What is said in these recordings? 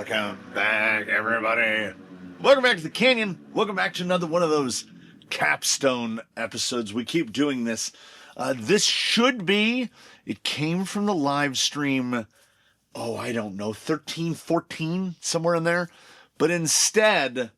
Welcome back, everybody. Welcome back to the Canyon. Welcome back to another one of those capstone episodes. We keep doing this. This should be, it came from the live stream, I don't know, 13, 14, somewhere in there. But instead,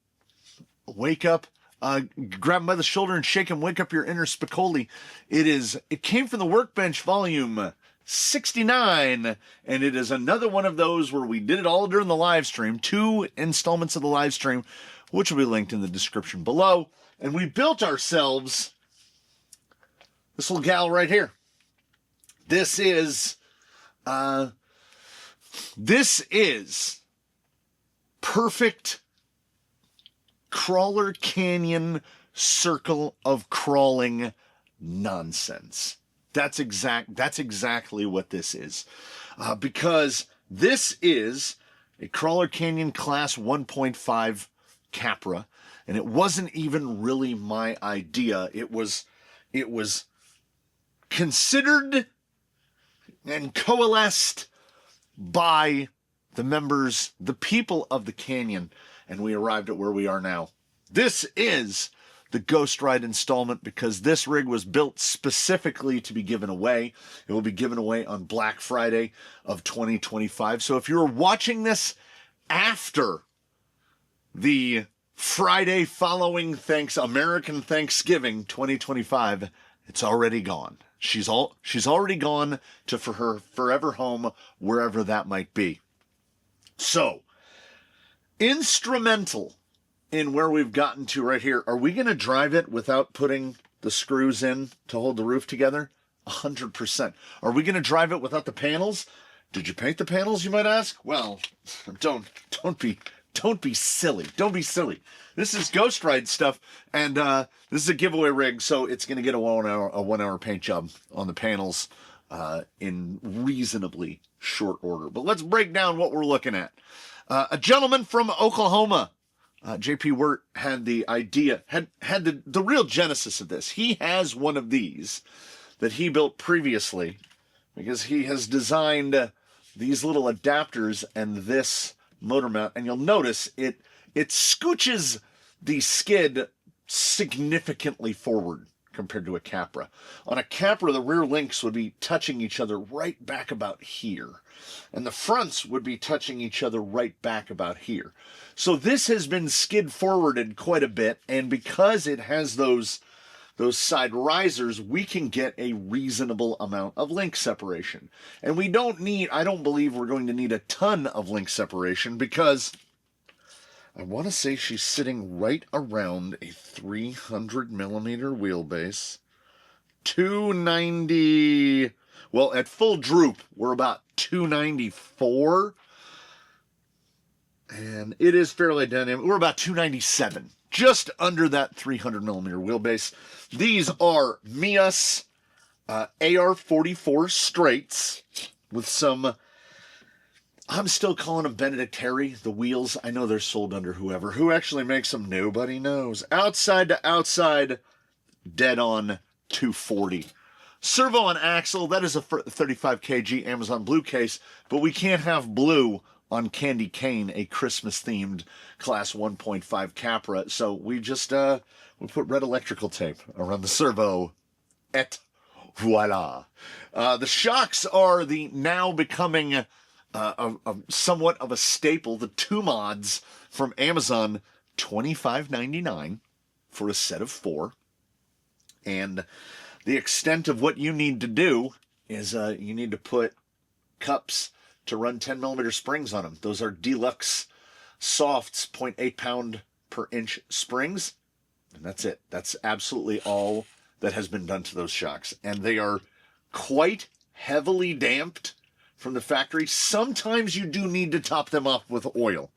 wake up, grab him by the shoulder and shake him, wake up your inner Spicoli. It came from the Workbench volume 69, and it is another one of those where we did it all during the live stream, 2 installments of the live stream, which will be linked in the description below. And we built ourselves this little gal right here. This is perfect crawler canyon circle of crawling nonsense. That's exactly what this is. Because this is a Crawler Canyon Class 1.5 Capra, and it wasn't even really my idea. It was considered and coalesced by the members, the people of the canyon, and we arrived at where we are now. This is the Ghost Ride installment because this rig was built specifically to be given away. It will be given away on Black Friday of 2025. So if you're watching this after the Friday following American Thanksgiving 2025, it's already gone. She's already gone to for her forever home, wherever that might be. So, instrumental in where we've gotten to right here. Are we going to drive it without putting the screws in to hold the roof together? 100%. Are we going to drive it without the panels? Did you paint the panels, you might ask? Well, don't be silly. Don't be silly. This is Ghost Ride stuff, and this is a giveaway rig, so it's going to get a 1 hour paint job on the panels in reasonably short order. But let's break down what we're looking at. A gentleman from Oklahoma, JP Wirt, had the idea, had the real genesis of this. He has one of these that he built previously because he has designed these little adapters and this motor mount, and you'll notice it scooches the skid significantly forward compared to a Capra. On a Capra, the rear links would be touching each other right back about here, and the fronts would be touching each other right back about here. So this has been skid forwarded quite a bit, and because it has those side risers, we can get a reasonable amount of link separation. And I don't believe we're going to need a ton of link separation because I want to say she's sitting right around a 300 millimeter wheelbase. 290, well, at full droop, we're about 294. And it is fairly dynamic. We're about 297, just under that 300 millimeter wheelbase. These are Mias AR-44 straights with some, I'm still calling them Benedict Harry, the wheels. I know they're sold under who actually makes them, nobody knows. Outside to outside, dead on 240. Servo on axle, that is a 35 kg Amazon Blue case, but we can't have blue on Candy Cane, a Christmas-themed Class 1.5 Capra. So we just we put red electrical tape around the servo, et voila. The shocks are the now becoming somewhat of a staple, the 2 mods from Amazon, $25.99 for a set of 4. And the extent of what you need to do is you need to put cups to run 10 millimeter springs on them. Those are deluxe softs, 0.8 pound per inch springs. And that's it. That's absolutely all that has been done to those shocks. And they are quite heavily damped from the factory. Sometimes you do need to top them off with oil,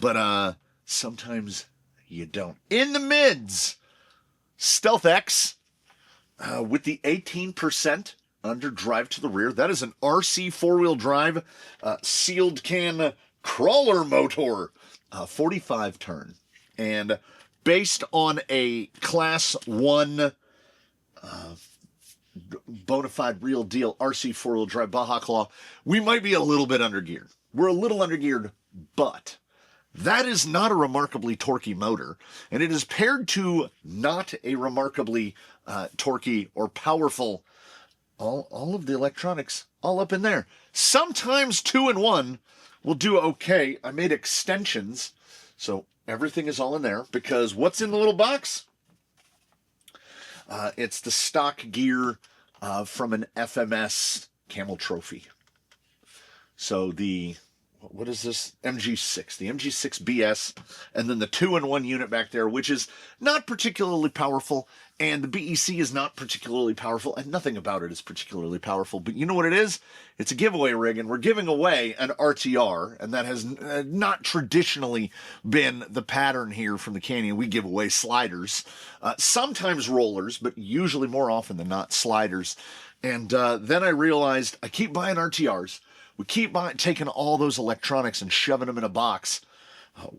but sometimes you don't. In the mids, Stealth X with the 18% under drive to the rear. That is an RC 4-wheel drive sealed can crawler motor, 45 turn. And based on a Class 1 bona fide real deal RC 4-wheel drive Baja Claw, we might be a little bit undergeared. We're a little undergeared, But that is not a remarkably torquey motor, and it is paired to not a remarkably torquey or powerful. All of the electronics all up in there. Sometimes 2-in-1 will do okay. I made extensions, so everything is all in there, because what's in the little box? It's the stock gear from an FMS Camel Trophy. So what is this? MG6, the MG6 BS, and then the 2-in-1 unit back there, which is not particularly powerful, and the BEC is not particularly powerful, and nothing about it is particularly powerful. But you know what it is? It's a giveaway rig, and we're giving away an RTR, and that has not traditionally been the pattern here from the Canyon. We give away sliders, sometimes rollers, but usually more often than not sliders. And then I realized I keep buying RTRs. We keep taking all those electronics and shoving them in a box.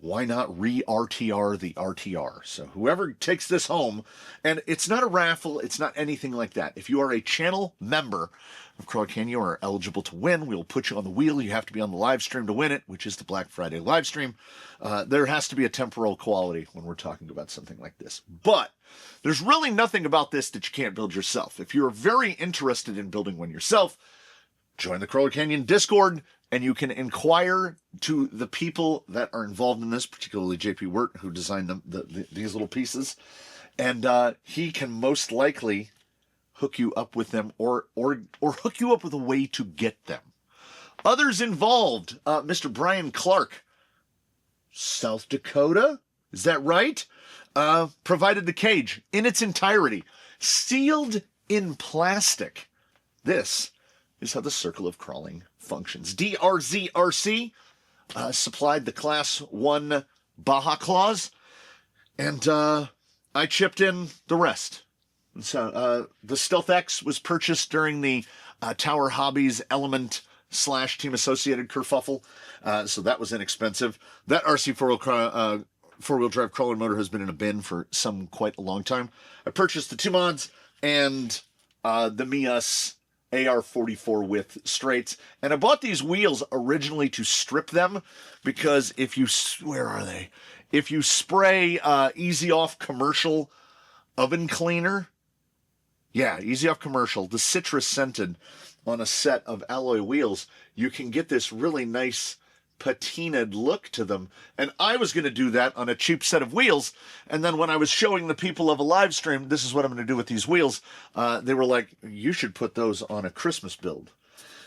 Why not re-RTR the RTR? So whoever takes this home, and it's not a raffle, it's not anything like that. If you are a channel member of Crawler Canyon, you are eligible to win. We will put you on the wheel. You have to be on the live stream to win it, which is the Black Friday live stream. There has to be a temporal quality when we're talking about something like this. But there's really nothing about this that you can't build yourself. If you're very interested in building one yourself, join the Crawler Canyon Discord, and you can inquire to the people that are involved in this, particularly JP Wirt, who designed these little pieces, and he can most likely hook you up with them, or hook you up with a way to get them. Others involved, Mr. Brian Clark, South Dakota, is that right? Provided the cage in its entirety, sealed in plastic. This is how the Circle of Crawling functions. DRZRC supplied the Class 1 Baja Claws, and I chipped in the rest. And so the Stealth X was purchased during the Tower Hobbies Element / Team Associated kerfuffle, so that was inexpensive. That RC four-wheel drive crawler motor has been in a bin for quite a long time. I purchased the 2 mods and the Mias AR-44 width straights, and I bought these wheels originally to strip them, because if you, where are they? If you spray Easy Off Commercial oven cleaner, yeah, Easy Off Commercial, the citrus scented, on a set of alloy wheels, you can get this really nice patinaed look to them. And I was going to do that on a cheap set of wheels, and then when I was showing the people of a live stream, this is what I'm going to do with these wheels, they were like, you should put those on a Christmas build.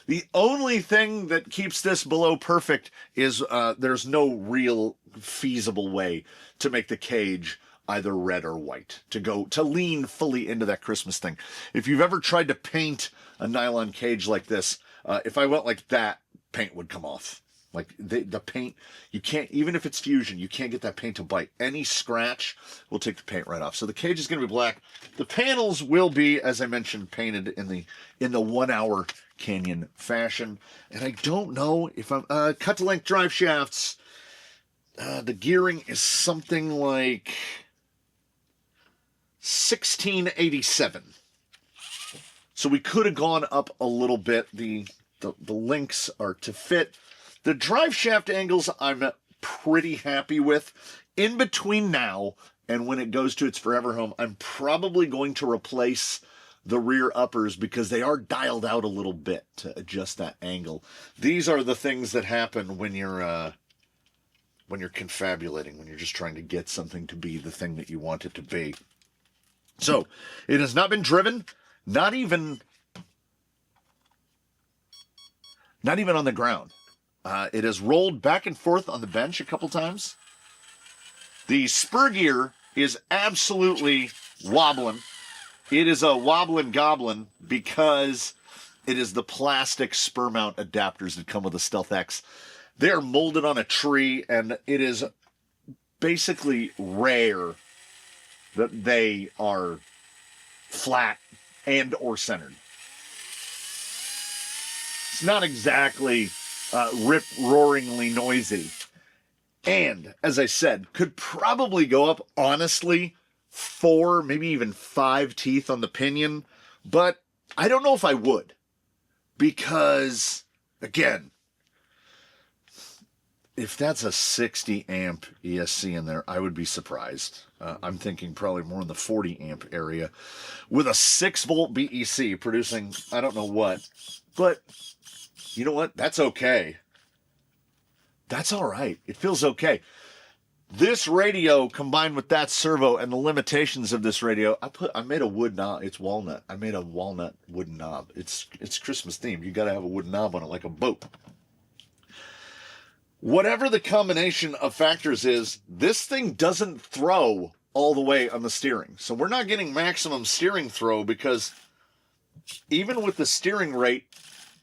The only thing that keeps this below perfect is there's no real feasible way to make the cage either red or white, to lean fully into that Christmas thing. If you've ever tried to paint a nylon cage like this, if I went like that, paint would come off. Like the paint, you can't, even if it's fusion, you can't get that paint to bite. Any scratch will take the paint right off. So the cage is going to be black. The panels will be, as I mentioned, painted in the 1 hour Canyon fashion. And I don't know if I'm cut to length drive shafts. The gearing is something like 1687. So we could have gone up a little bit. The links are to fit. The drive shaft angles I'm pretty happy with. In between now and when it goes to its forever home, I'm probably going to replace the rear uppers, because they are dialed out a little bit to adjust that angle. These are the things that happen when you're confabulating, when you're just trying to get something to be the thing that you want it to be. So it has not been driven, not even on the ground. It has rolled back and forth on the bench a couple times. The spur gear is absolutely wobbling. It is a wobbling goblin because it is the plastic spur mount adapters that come with the Stealth X. They are molded on a tree, and it is basically rare that they are flat and or centered. It's not exactly rip-roaringly noisy. And, as I said, could probably go up, honestly, 4, maybe even 5 teeth on the pinion. But I don't know if I would. Because, again, if that's a 60 amp ESC in there, I would be surprised. I'm thinking probably more in the 40 amp area with a 6 volt BEC producing, I don't know what, but you know what? That's okay. That's all right. It feels okay. This radio combined with that servo and the limitations of this radio, I made a wood knob. It's walnut. I made a walnut wooden knob. It's Christmas themed. You got to have a wooden knob on it like a boat. Whatever the combination of factors is, this thing doesn't throw all the way on the steering. So we're not getting maximum steering throw because even with the steering rate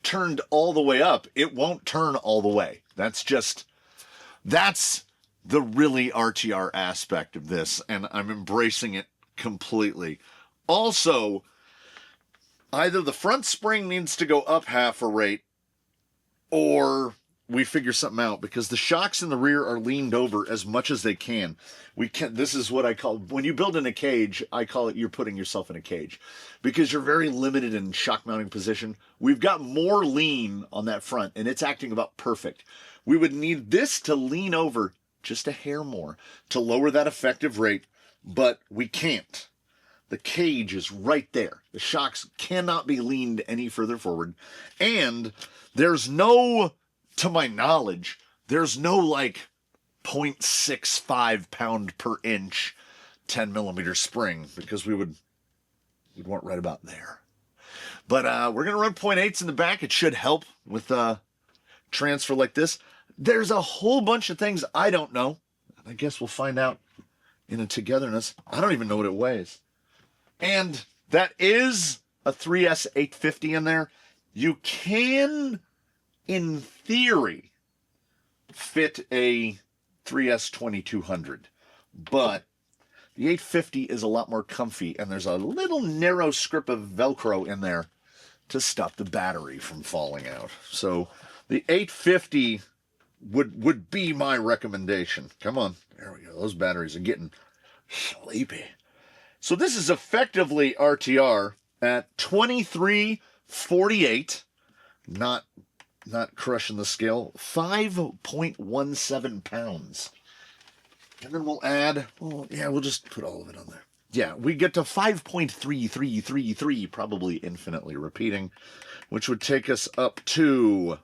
turned all the way up, it won't turn all the way. That's the really RTR aspect of this, and I'm embracing it completely. Also, either the front spring needs to go up half a rate, or we figure something out, because the shocks in the rear are leaned over as much as they can. This is what I call, when you build in a cage, I call it you're putting yourself in a cage, because you're very limited in shock mounting position. We've got more lean on that front, and it's acting about perfect. We would need this to lean over just a hair more to lower that effective rate, but we can't. The cage is right there. The shocks cannot be leaned any further forward, and there's no, to my knowledge, there's no like 0.65 pound per inch 10 millimeter spring, because we'd want right about there. But we're going to run 0.8s in the back. It should help with transfer like this. There's a whole bunch of things I don't know. I guess we'll find out in a togetherness. I don't even know what it weighs. And that is a 3S 850 in there. You can, in theory, fit a 3S 2200, but the 850 is a lot more comfy, and there's a little narrow strip of Velcro in there to stop the battery from falling out. So the 850 would be my recommendation. Come on, there we go. Those batteries are getting sleepy. So this is effectively RTR at 2348, not crushing the scale, 5.17 pounds. And then we'll add, we'll just put all of it on there. Yeah, we get to 5.3333, probably infinitely repeating, which would take us up to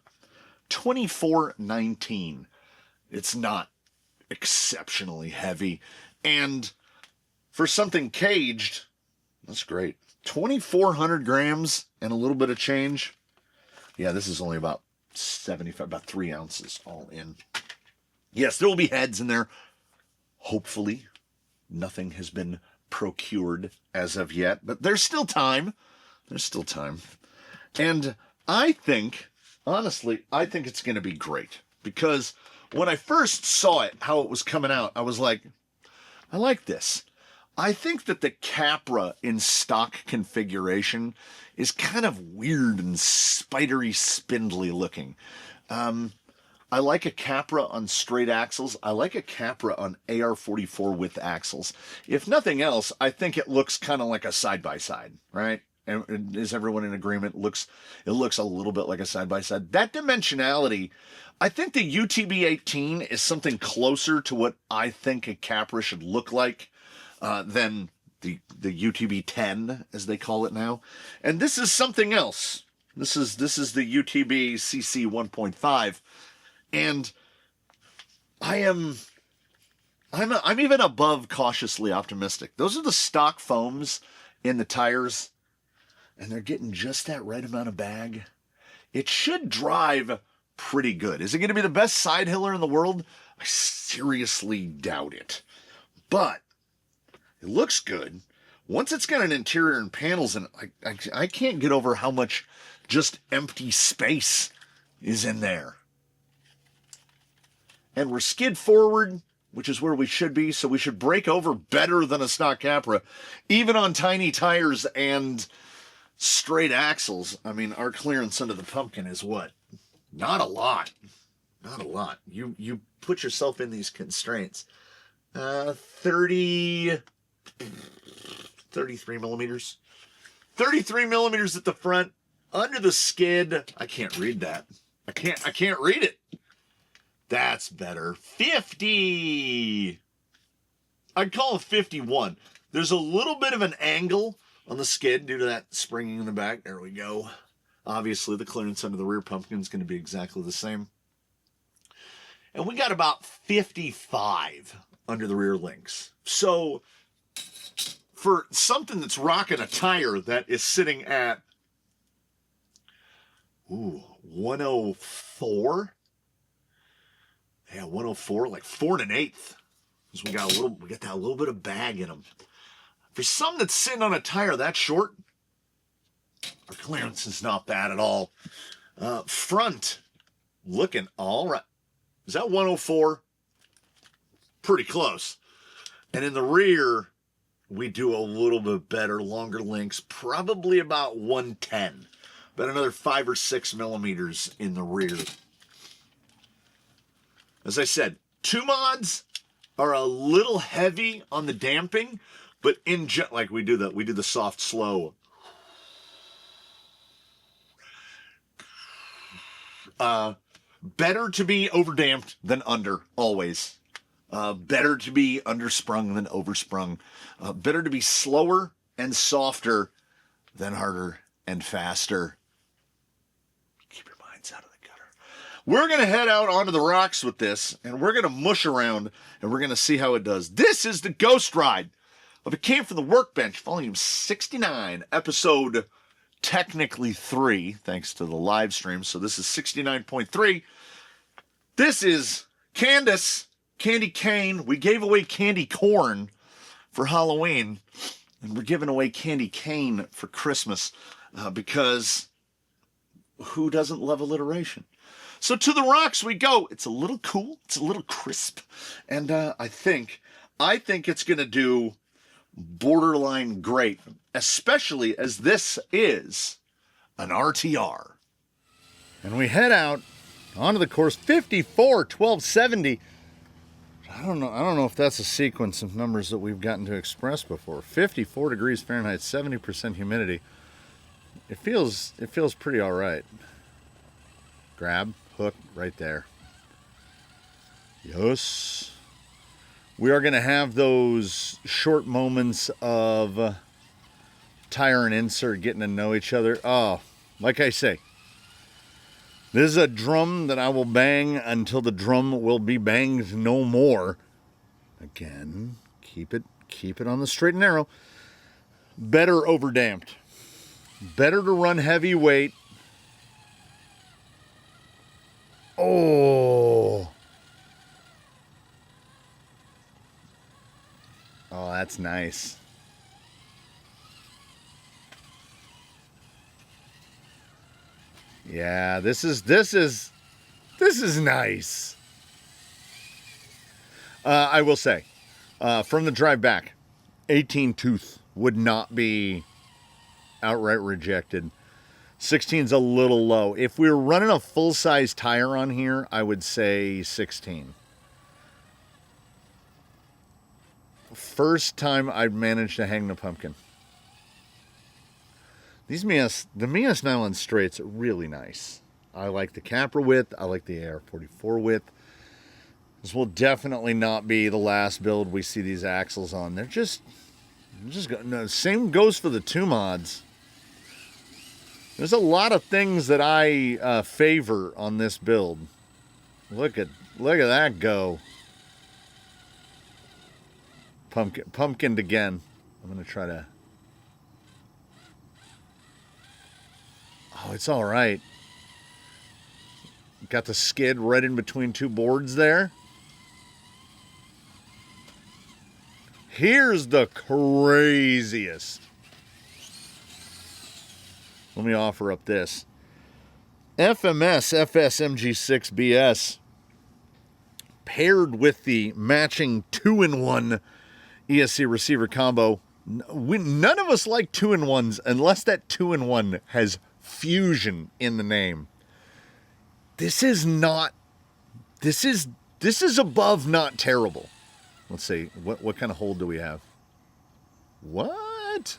2419. It's not exceptionally heavy. And for something caged, that's great. 2,400 grams and a little bit of change. Yeah, this is only about 75, about 3 ounces all in. Yes, there will be heads in there. Hopefully, nothing has been procured as of yet, but there's still time. There's still time. And I think, honestly, it's going to be great, because when I first saw it, how it was coming out, I was like, I like this. I think that the Capra in stock configuration is kind of weird and spidery, spindly looking. I like a Capra on straight axles. I like a Capra on AR-44 with axles. If nothing else, I think it looks kind of like a side-by-side, right? And is everyone in agreement? It looks a little bit like a side-by-side. That dimensionality, I think the UTB-18 is something closer to what I think a Capra should look like than the UTB-10, as they call it now. And this is something else. This is the UTB CC 1.5. And I'm even above cautiously optimistic. Those are the stock foams in the tires, and they're getting just that right amount of bag. It should drive pretty good. Is it going to be the best side hiller in the world? I seriously doubt it. But it looks good. Once it's got an interior and panels in it, I can't get over how much just empty space is in there. And we're skid forward, which is where we should be, so we should break over better than a stock Capra, even on tiny tires and straight axles. I mean, our clearance under the pumpkin is what? Not a lot. Not a lot. You put yourself in these constraints. 33 millimeters. 33 millimeters at the front. Under the skid. I can't read that. I can't read it. That's better. 50. I'd call it 51. There's a little bit of an angle on the skid due to that springing in the back. There we go. Obviously, the clearance under the rear pumpkin is going to be exactly the same. And we got about 55 under the rear links. So for something that's rocking a tire that is sitting at 104. Yeah, 104, like 4 1/8. Because we got that little bit of bag in them. For something that's sitting on a tire that short, our clearance is not bad at all. Front, looking all right. Is that 104? Pretty close. And in the rear, we do a little bit better, longer links, probably about 110. About another 5 or 6 millimeters in the rear. As I said, 2 mods are a little heavy on the damping, but like we do the soft slow. Better to be overdamped than under, always. Better to be undersprung than oversprung. Better to be slower and softer than harder and faster. Keep your minds out of the gutter. We're going to head out onto the rocks with this, and we're going to mush around, and we're going to see how it does. This is the Ghost Ride of It Came From the Workbench, volume 69, episode technically 3, thanks to the live stream. So this is 69.3. This is Candace, Candy Cane. We gave away candy corn for Halloween, and we're giving away candy cane for Christmas because who doesn't love alliteration? So to the rocks we go. It's a little cool. It's a little crisp. And I think it's going to do borderline great, especially as this is an RTR. And we head out onto the course, 54, 1270. I don't know if that's a sequence of numbers that we've gotten to express before. 54 degrees Fahrenheit, 70% humidity. It feels pretty all right. Grab, hook, right there. Yes. We are going to have those short moments of tire and insert getting to know each other. Oh, like I say, this is a drum that I will bang until the drum will be banged no more. Again, keep it on the straight and narrow. Better overdamped. Better to run heavy weight. Oh, that's nice. Yeah, this is nice. I will say, from the drive back, 18 tooth would not be outright rejected. 16's a little low. If we were running a full-size tire on here, I would say 16. First time I've managed to hang the pumpkin. The Mias nylon straights are really nice. I like the Capra width. I like the AR-44 width. This will definitely not be the last build we see these axles on. They're just no, same goes for the 2 mods. There's a lot of things that I favor on this build. Look at that go. Pumpkined again. I'm gonna try to. Oh, it's all right. Got the skid right in between 2 boards there. Here's the craziest. Let me offer up this. FMS FSMG6BS paired with the matching 2-in-1 ESC receiver combo. None of us like 2-in-1s unless that 2-in-1 has fusion in the name. This is above not terrible. Let's see, what kind of hold do we have? What?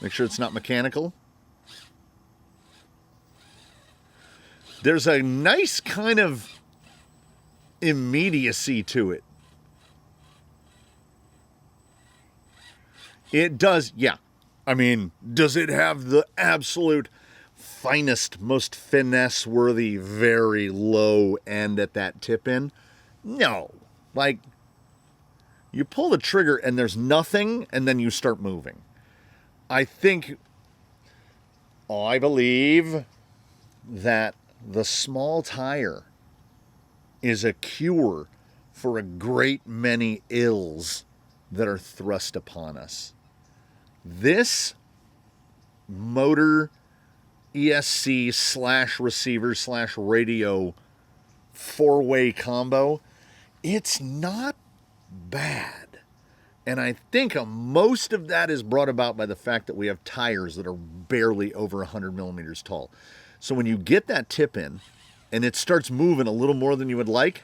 Make sure it's not mechanical. There's a nice kind of immediacy to it. It does, yeah. I mean, does it have the absolute finest, most finesse-worthy, very low end at that tip in? No. Like, you pull the trigger and there's nothing, and then you start moving. I believe that the small tire is a cure for a great many ills that are thrust upon us. This motor ESC / receiver / radio 4-way combo, it's not bad. And I think most of that is brought about by the fact that we have tires that are barely over 100 millimeters tall. So when you get that tip in and it starts moving a little more than you would like,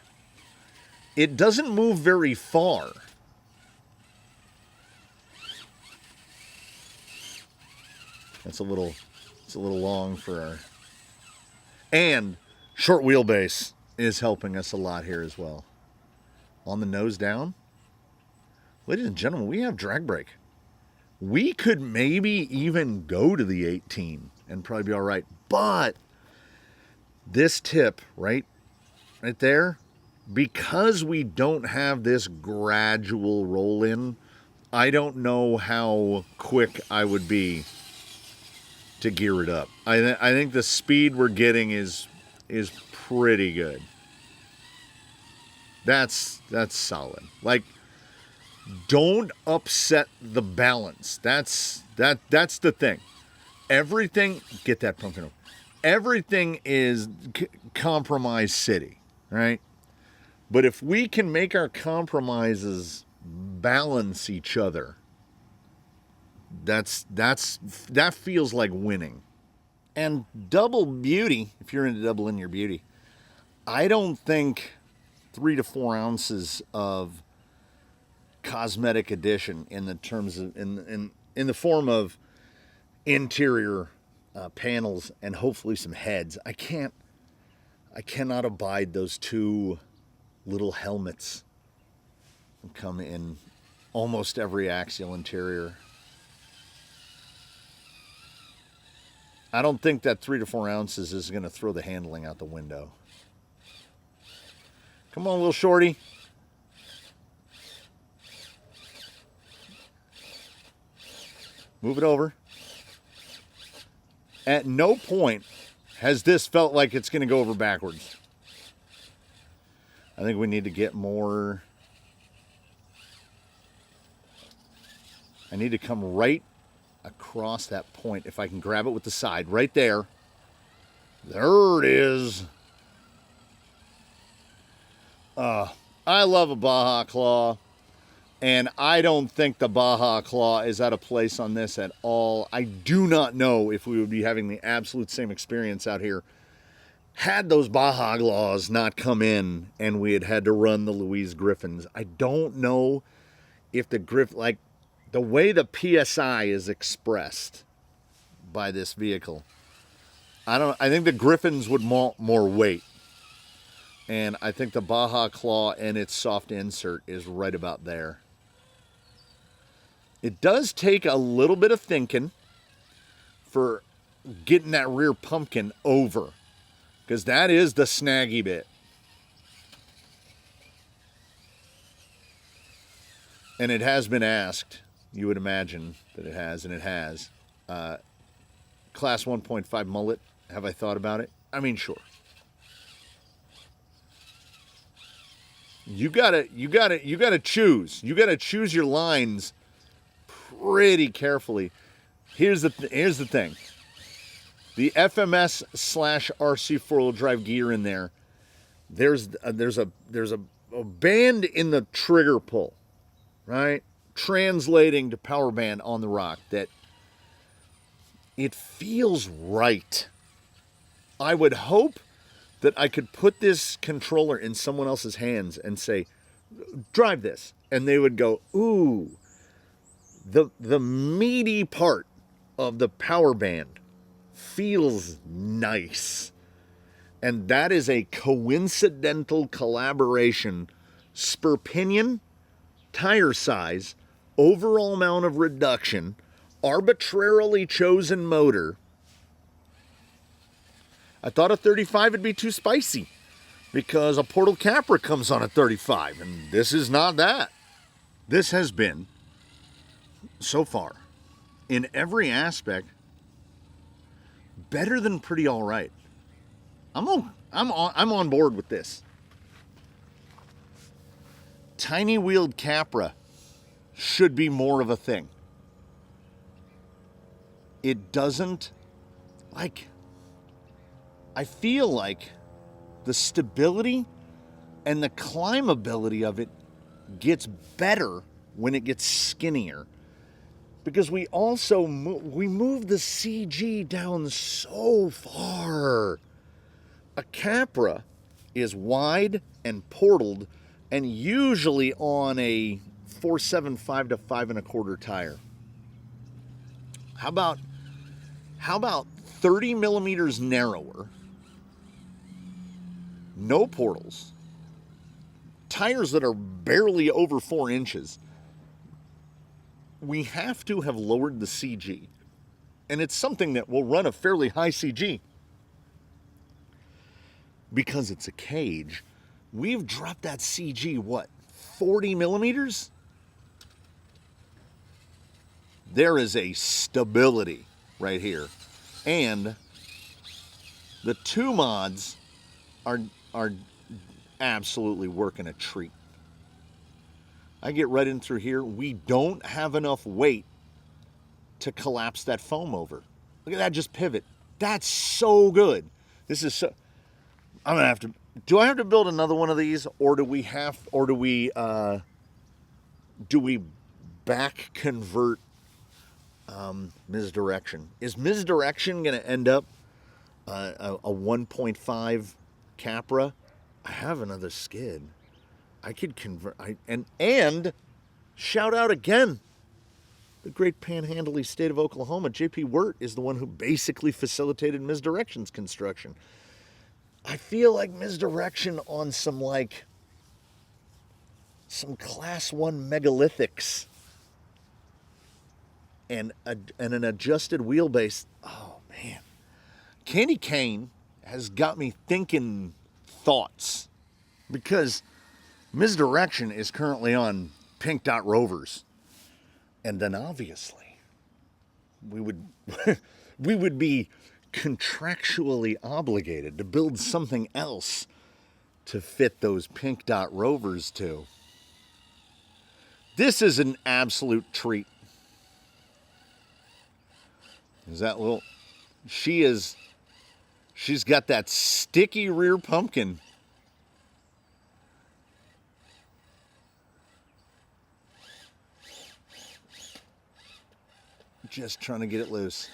it doesn't move very far. It's a little long for our... And short wheelbase is helping us a lot here as well. On the nose down, ladies and gentlemen, we have drag brake. We could maybe even go to the 18 and probably be all right. But this tip right there, because we don't have this gradual roll in, I don't know how quick I would be to gear it up. I think the speed we're getting is pretty good. That's solid. Like, don't upset the balance. That's the thing. Everything, get that pumpkin over. Everything is compromise city, right? But if we can make our compromises balance each other, that feels like winning. And double beauty, if you're into double linear beauty, I don't think 3 to 4 ounces of cosmetic addition in the terms of in the form of interior panels and hopefully some heads. I cannot abide those 2 little helmets that come in almost every axial interior. I don't think that 3 to 4 ounces is going to throw the handling out the window. Come on, little shorty. Move it over. At no point has this felt like it's going to go over backwards. I think we need to get more. I need to come right across that point. If I can grab it with the side right there. There it is. I love a Baja Claw, and I don't think the Baja Claw is out of place on this at all. I do not know if we would be having the absolute same experience out here had those Baja Claws not come in and we had to run the Louise Griffins. I don't know if the the way the PSI is expressed by this vehicle, I think the Griffins would want more weight. And I think the Baja Claw and its soft insert is right about there. It does take a little bit of thinking for getting that rear pumpkin over, because that is the snaggy bit. And it has been asked. You would imagine that it has, and it has. Class 1.5 mullet. Have I thought about it? I mean, sure. You gotta choose. You gotta choose your lines pretty carefully. Here's the thing. The FMS / RC 4-wheel drive gear in there. There's a band in the trigger pull, right? Translating to power band on the rock that it feels right. I would hope that I could put this controller in someone else's hands and say, drive this. And they would go, ooh, the meaty part of the power band feels nice. And that is a coincidental collaboration. Spur pinion, tire size, overall amount of reduction, arbitrarily chosen motor. I thought a 35 would be too spicy because a Portal Capra comes on a 35, and this is not that. This has been, so far, in every aspect, better than pretty all right. I'm on board with this. Tiny wheeled Capra should be more of a thing. It doesn't, like, I feel like the stability and the climbability of it gets better when it gets skinnier. Because we also move the CG down so far. A Capra is wide and portaled and usually on a 475 to 5 1/4 tire. How about 30 millimeters narrower, no portals, tires that are barely over 4 inches? We have to have lowered the CG. And it's something that will run a fairly high CG. Because it's a cage, we've dropped that CG, 40 millimeters? There is a stability right here. And the two mods are absolutely working a treat. I get right in through here. We don't have enough weight to collapse that foam over. Look at that, just pivot. That's so good. This is so... I'm gonna have to... Do I have to build another one of these, or do we back convert misdirection? Is misdirection gonna end up a 1.5 Capra? I have another skid. I could convert. And shout out again, the great panhandly state of Oklahoma. J.P. Wirt is the one who basically facilitated misdirection's construction. I feel like misdirection on some class 1 megalithics and an adjusted wheelbase. Oh man, Candy Cane has got me thinking thoughts, because misdirection is currently on Pink Dot Rovers, and then obviously we would be contractually obligated to build something else to fit those Pink Dot Rovers to. This is an absolute treat. Is that little... She's got that sticky rear pumpkin. Just trying to get it loose.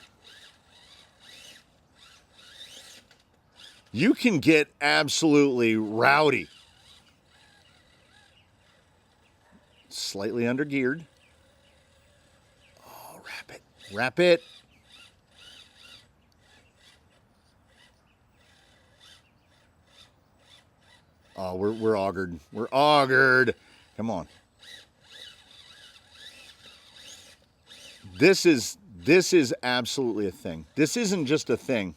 You can get absolutely rowdy. Slightly under geared. Oh, wrap it. Wrap it. Oh, we're augured. We're augured. Come on. This is absolutely a thing. This isn't just a thing.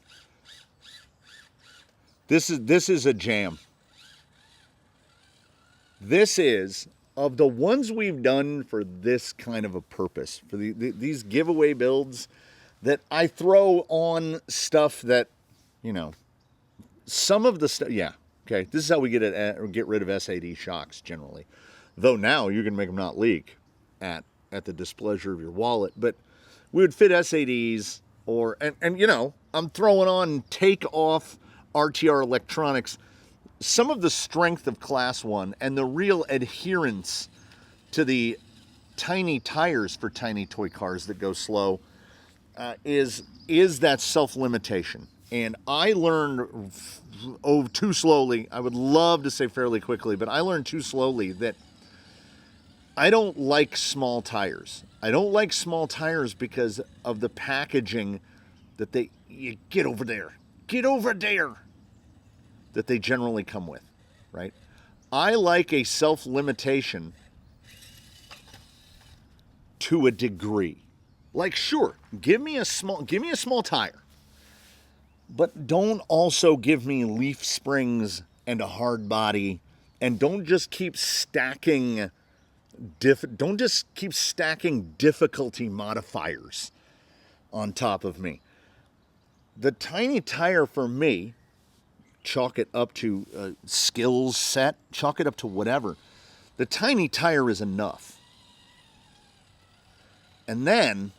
This is a jam. This is, of the ones we've done for this kind of a purpose, for these giveaway builds, that I throw on stuff that, some of the stuff, yeah, okay, this is how we get rid of SAD shocks generally. Though now you can make them not leak at the displeasure of your wallet, but we would fit SADs and I'm throwing on take-off RTR electronics. Some of the strength of Class 1 and the real adherence to the tiny tires for tiny toy cars that go slow is that self-limitation. And I learned too slowly, I would love to say fairly quickly, but I learned too slowly that I don't like small tires. I don't like small tires because of the packaging that you get over there. Get over there. that they generally come with, right? I like a self-limitation to a degree. Like, sure, give me a small tire, but don't also give me leaf springs and a hard body, and don't just keep stacking difficulty modifiers on top of me. The tiny tire for me, chalk it up to a skills set, chalk it up to whatever. The tiny tire is enough. And then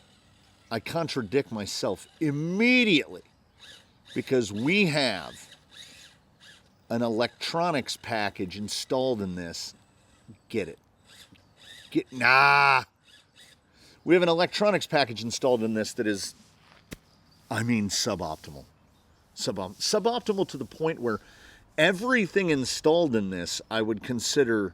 I contradict myself immediately because we have an electronics package installed in this. Get it. We have an electronics package installed in this that is, suboptimal. Suboptimal to the point where everything installed in this, I would consider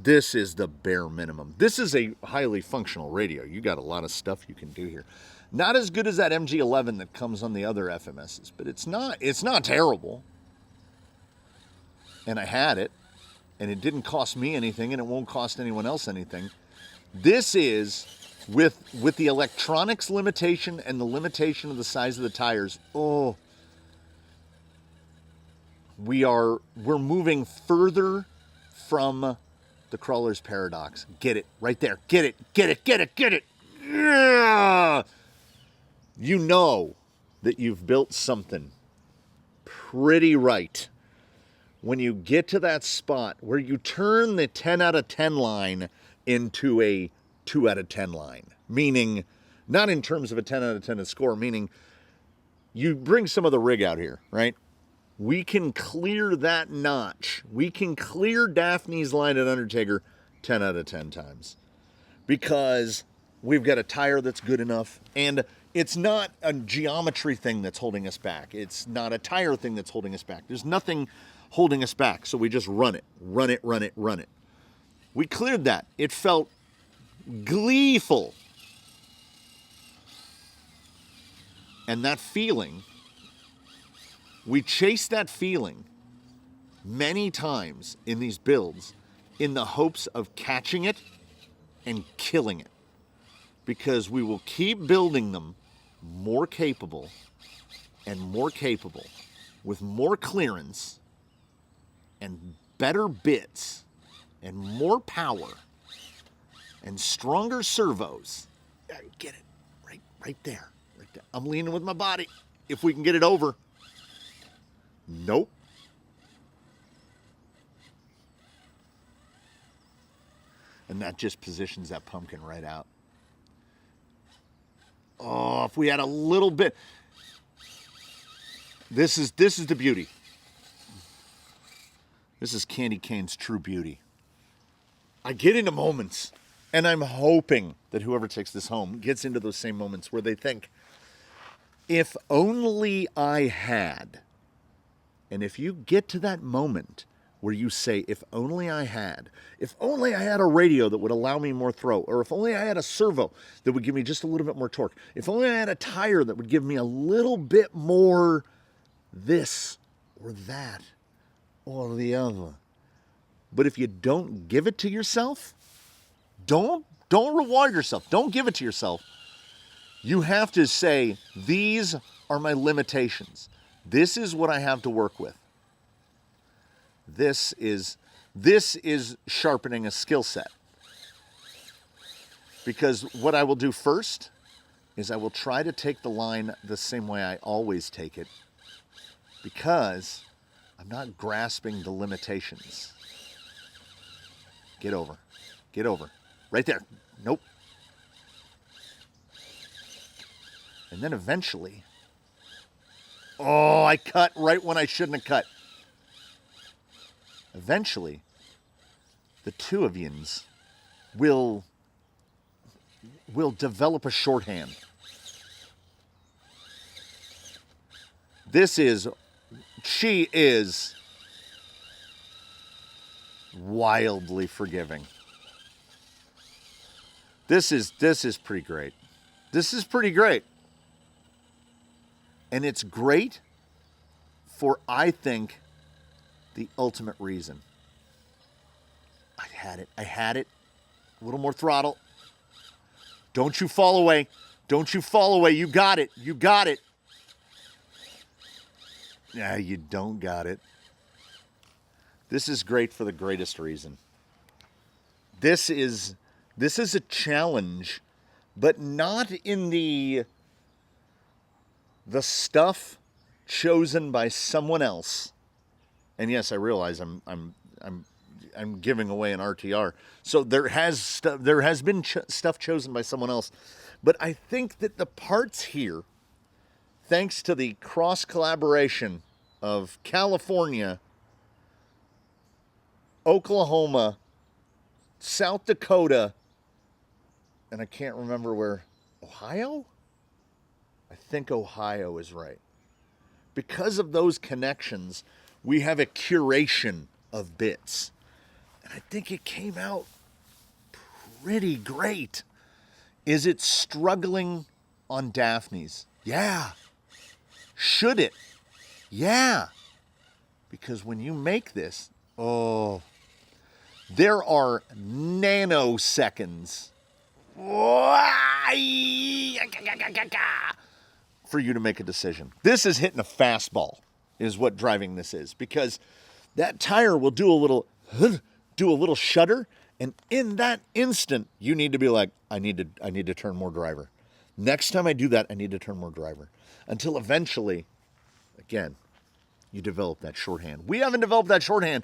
this is the bare minimum. This is a highly functional radio. You got a lot of stuff you can do here. Not as good as that MG11 that comes on the other FMSs, but it's not terrible. And I had it, and it didn't cost me anything, and it won't cost anyone else anything. This is, with the electronics limitation and the limitation of the size of the tires, we're moving further from the crawler's paradox. Get it right there. Get it. Yeah! You know that you've built something pretty right when you get to that spot where you turn the 10 out of 10 line into a 2 out of 10 line. Meaning, not in terms of a 10 out of 10 score, meaning you bring some of the rig out here, right? We can clear that notch. We can clear Daphne's line at Undertaker 10 out of 10 times. Because we've got a tire that's good enough, and it's not a geometry thing that's holding us back. It's not a tire thing that's holding us back. There's nothing holding us back, so we just run it. We cleared that. It felt gleeful. And that feeling, we chased that feeling many times in these builds in the hopes of catching it and killing it. Because we will keep building them more capable and more capable with more clearance and better bits and more power and stronger servos. Get it right there. I'm leaning with my body. If we can get it over. Nope. And that just positions that pumpkin right out. Oh, if we had a little bit. This is the beauty. This is Candy Cane's true beauty. I get into moments, and I'm hoping that whoever takes this home gets into those same moments where they think, if only I had. And if you get to that moment where you say, if only I had a radio that would allow me more throw, or if only I had a servo that would give me just a little bit more torque, if only I had a tire that would give me a little bit more this or that or the other. But if you don't give it to yourself, don't reward yourself. Don't give it to yourself. You have to say, these are my limitations. This is what I have to work with. This is sharpening a skill set. Because what I will do first is I will try to take the line the same way I always take it, because I'm not grasping the limitations. Get over. Right there. Nope. And then eventually, I cut right when I shouldn't have cut. Eventually, the two of yous will develop a shorthand. She is wildly forgiving. This is pretty great. This is pretty great. And it's great for, I think, the ultimate reason. I had it. A little more throttle. Don't you fall away. Don't you fall away. You got it. You got it. Yeah, you don't got it. This is great for the greatest reason. This is a challenge, but not in the stuff chosen by someone else. And yes, I realize I'm giving away an RTR. So there has been stuff chosen by someone else, but I think that the parts here, thanks to the cross collaboration of California, Oklahoma, South Dakota, and I can't remember where, Ohio? I think Ohio is right. Because of those connections, we have a curation of bits. And I think it came out pretty great. Is it struggling on Daphne's? Yeah. Should it? Yeah. Because when you make this, there are nanoseconds for you to make a decision. This is hitting a fastball, is what driving this is. Because that tire will do a little shudder, and in that instant, you need to be like, I need to turn more driver. Next time I do that, I need to turn more driver. Until eventually, again, you develop that shorthand. We haven't developed that shorthand.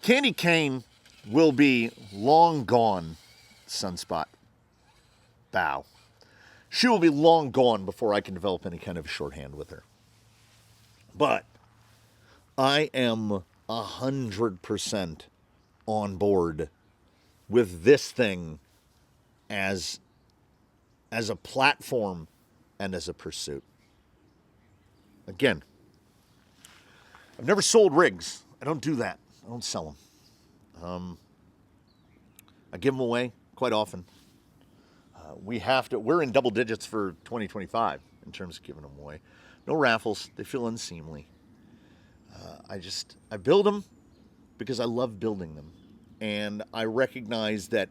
Candy Cane will be long gone, Sunspot. Bow. She will be long gone before I can develop any kind of shorthand with her. But I am 100% on board with this thing as a platform and as a pursuit. Again, I've never sold rigs. I don't do that. I don't sell them. I give them away quite often. We're in double digits for 2025 in terms of giving them away. No raffles. They feel unseemly. I build them because I love building them. And I recognize that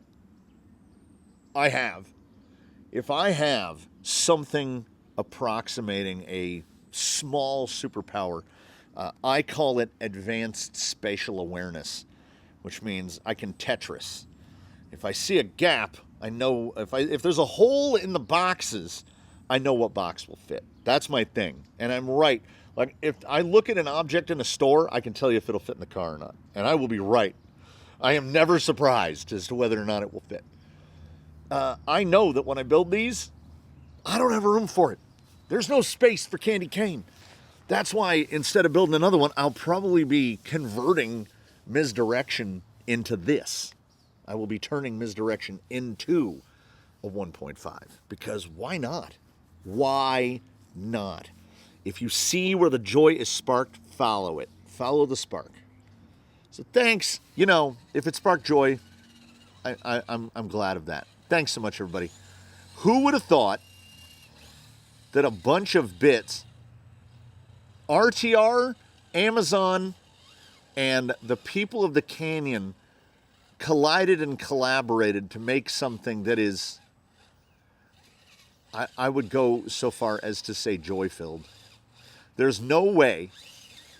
if I have something approximating a small superpower, I call it advanced spatial awareness, which means I can Tetris. If I see a gap, I know if there's a hole in the boxes, I know what box will fit. That's my thing. And I'm right. Like, if I look at an object in a store, I can tell you if it'll fit in the car or not. And I will be right. I am never surprised as to whether or not it will fit. I know that when I build these, I don't have room for it. There's no space for Candy Cane. That's why instead of building another one, I'll probably be converting Misdirection into this. I will be turning Misdirection into a 1.5. Because why not? Why not? If you see where the joy is sparked, follow it. Follow the spark. So thanks. If it sparked joy, I'm glad of that. Thanks so much, everybody. Who would have thought that a bunch of bits, RTR, Amazon, and the people of the canyon collided and collaborated to make something that is, I would go so far as to say joy-filled. There's no way,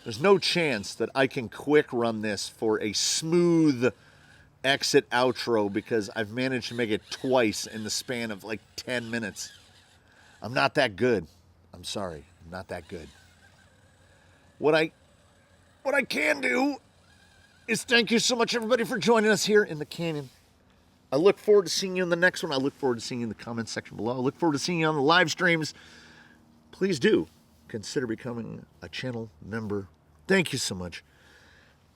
there's no chance that I can quick run this for a smooth exit outro because I've managed to make it twice in the span of like 10 minutes. I'm not that good. I'm sorry. I'm not that good. What I can do is thank you so much, everybody, for joining us here in the canyon. I look forward to seeing you in the next one. I look forward to seeing you in the comments section below. I look forward to seeing you on the live streams. Please do consider becoming a channel member. Thank you so much.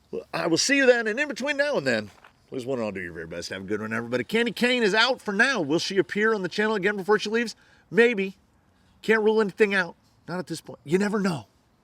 Well, I will see you then, and in between now and then, please want to all do your very best. Have a good one, everybody. Candy Cane is out for now. Will she appear on the channel again before she leaves? Maybe. Can't rule anything out. Not at this point. You never know.